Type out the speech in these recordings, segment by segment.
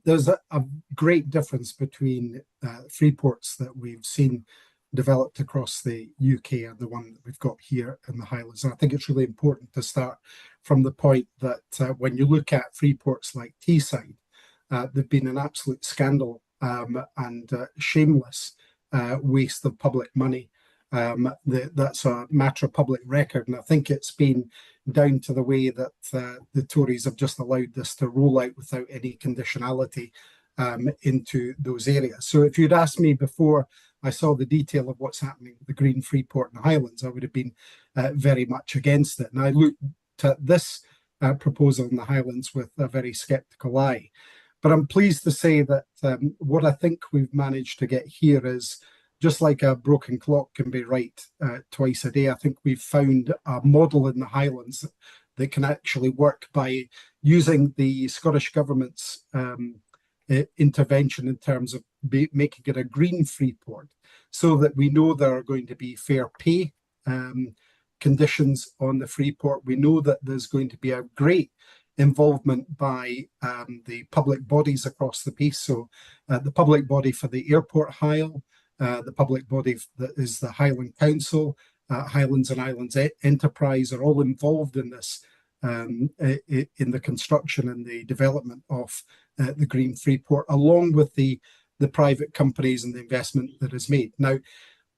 There's a great difference between freeports that we've seen developed across the UK and the one that we've got here in the Highlands. And I think it's really important to start from the point that when you look at freeports like Teesside, they've been an absolute scandal and shameless waste of public money. That's a matter of public record, and I think it's been down to the way that the Tories have just allowed this to roll out without any conditionality into those areas. So if you'd asked me before I saw the detail of what's happening with the Green Freeport in the Highlands, I would have been very much against it. And I looked at this proposal in the Highlands with a very sceptical eye. But I'm pleased to say that what I think we've managed to get here is, just like a broken clock can be right twice a day, I think we've found a model in the Highlands that can actually work by using the Scottish Government's intervention in terms of making it a green freeport, so that we know there are going to be fair pay conditions on the freeport. We know that there's going to be a great involvement by the public bodies across the piece. So the public body for the airport Hyle, the public body that is the Highland Council, Highlands and Islands Enterprise are all involved in this, in the construction and the development of the Green Freeport, along with the private companies and the investment that is made. Now,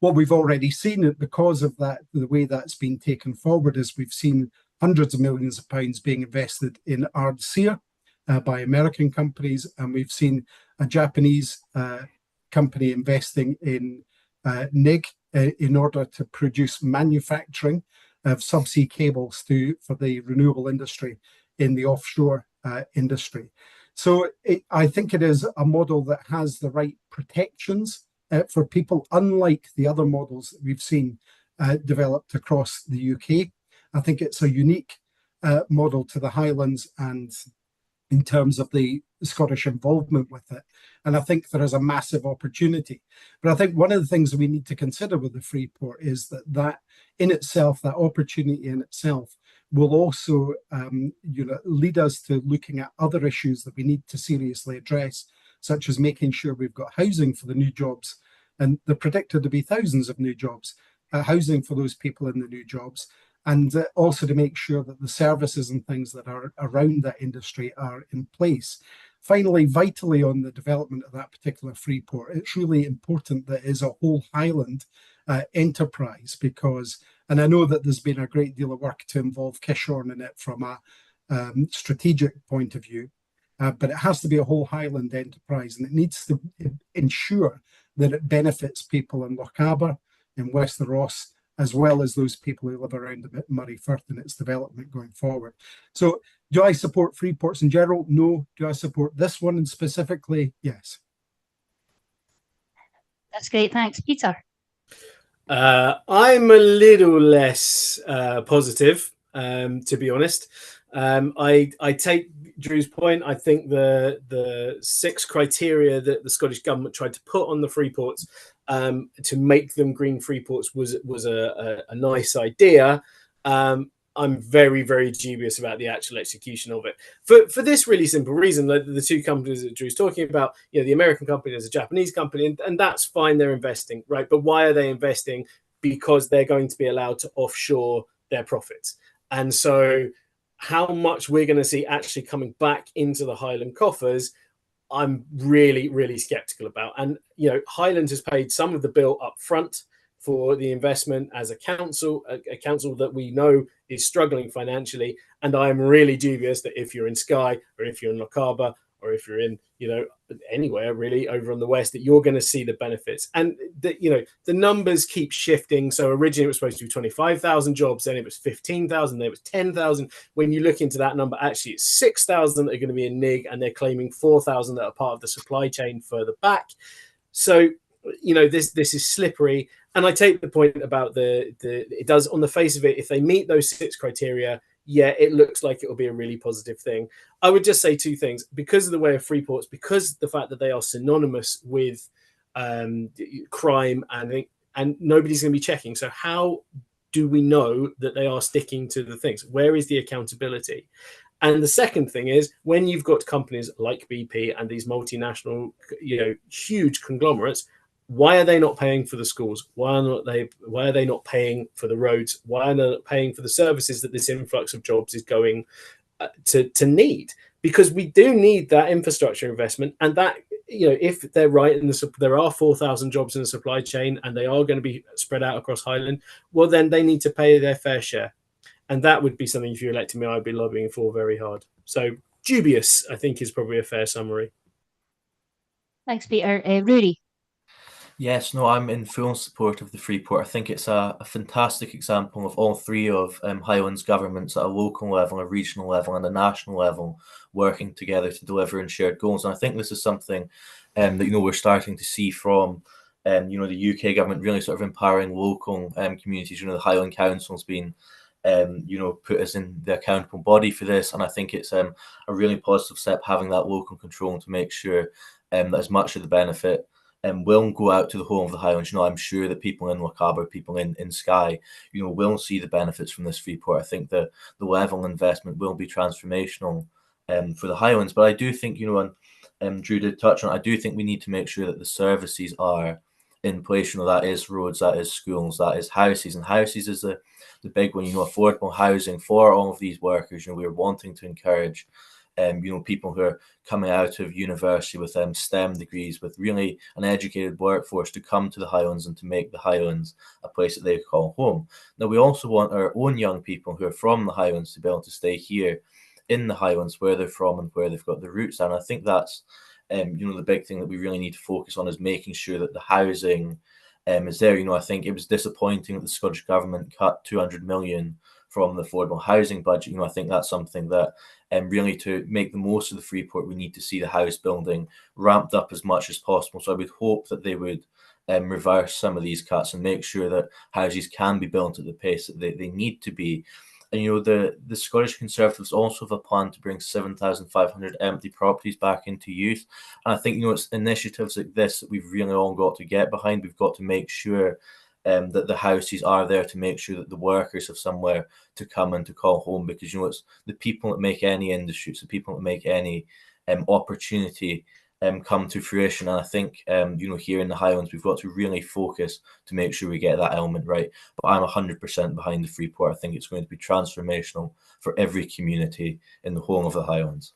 what we've already seen, because of that, the way that's been taken forward, is we've seen hundreds of millions of pounds being invested in Ardsea by American companies, and we've seen a Japanese company investing in NIG in order to produce manufacturing of subsea cables for the renewable industry in the offshore industry. So I think it is a model that has the right protections for people, unlike the other models that we've seen developed across the UK. I think it's a unique model to the Highlands and in terms of the Scottish involvement with it. And I think there is a massive opportunity. But I think one of the things that we need to consider with the Freeport is that in itself, that opportunity in itself, will also lead us to looking at other issues that we need to seriously address, such as making sure we've got housing for the new jobs. And they're predicted to be thousands of new jobs, housing for those people in the new jobs. And also to make sure that the services and things that are around that industry are in place. Finally, vitally on the development of that particular freeport, it's really important that it is a whole Highland enterprise, because, and I know that there's been a great deal of work to involve Kishorn in it from a strategic point of view, but it has to be a whole Highland enterprise, and it needs to ensure that it benefits people in Lochaber, in West the Ross, as well as those people who live around Murray Firth and its development going forward. So do I support freeports in general? No. Do I support this one specifically? Yes. That's great. Thanks. Peter? I'm a little less positive, to be honest. I take Drew's point. I think the 6 criteria that the Scottish Government tried to put on the freeports to make them green freeports was a nice idea. I'm very, very dubious about the actual execution of it for this really simple reason. The two companies that Drew's talking about, the American company, there's a Japanese company, and that's fine. They're investing, right? But why are they investing? Because they're going to be allowed to offshore their profits. And so how much we're going to see actually coming back into the Highland coffers, I'm really, really skeptical about. And, Highland has paid some of the bill up front for the investment as a council that we know is struggling financially. And I'm really dubious that if you're in Skye or if you're in Lochaber or if you're in, anywhere really over on the west, that you're going to see the benefits. And the numbers keep shifting. So originally it was supposed to be 25,000 jobs, then it was 15,000, then it was 10,000. When you look into that number, actually it's 6,000 that are going to be in NIG, and they're claiming 4,000 that are part of the supply chain further back. So, this is slippery. And I take the point about it does, on the face of it, if they meet those 6 criteria, yeah, it looks like it will be a really positive thing. I would just say 2 things. Because of the way of freeports, because the fact that they are synonymous with crime, and nobody's going to be checking. So how do we know that they are sticking to the things? Where is the accountability? And the second thing is, when you've got companies like BP and these multinational, huge conglomerates, why are they not paying for the schools? Why are they not paying for the roads? Why are they not paying for the services that this influx of jobs is going to need? Because we do need that infrastructure investment, and that, if they're right, and there are 4,000 jobs in the supply chain, and they are going to be spread out across Highland, well, then they need to pay their fair share. And that would be something, if you elected me, I'd be lobbying for very hard. So dubious, I think, is probably a fair summary. Thanks, Peter. Rudy. Yes, no, I'm in full support of the Freeport. I think it's a fantastic example of all three of Highlands governments at a local level, a regional level, and a national level working together to deliver on shared goals. And I think this is something that we're starting to see from the UK government really sort of empowering local communities. The Highland Council's been put as in the accountable body for this, and I think it's a really positive step having that local control to make sure that as much of the benefit will go out to the whole of the Highlands. I'm sure that people in Lochaber, people in Skye, will see the benefits from this Freeport. I think the level of investment will be transformational for the Highlands. But I do think, and Drew did touch on it, I do think we need to make sure that the services are in place. That is roads, that is schools, that is houses, and houses is the big one. Affordable housing for all of these workers. We're wanting to encourage people who are coming out of university with STEM degrees, with really an educated workforce, to come to the Highlands and to make the Highlands a place that they call home. Now, we also want our own young people who are from the Highlands to be able to stay here in the Highlands, where they're from and where they've got their roots. And I think that's the big thing that we really need to focus on, is making sure that the housing is there. I think it was disappointing that the Scottish Government cut 200 million from the affordable housing budget. I think that's something that really, to make the most of the Freeport, we need to see the house building ramped up as much as possible. So I would hope that they would reverse some of these cuts and make sure that houses can be built at the pace that they need to be. And the Scottish Conservatives also have a plan to bring 7,500 empty properties back into use. And I think it's initiatives like this that we've really all got to get behind. We've got to make sure that the houses are there to make sure that the workers have somewhere to come and to call home, because it's the people that make any industry, it's the people that make any opportunity come to fruition. And I think here in the Highlands, we've got to really focus to make sure we get that element right. But I'm 100% behind the Freeport. I think it's going to be transformational for every community in the whole of the Highlands.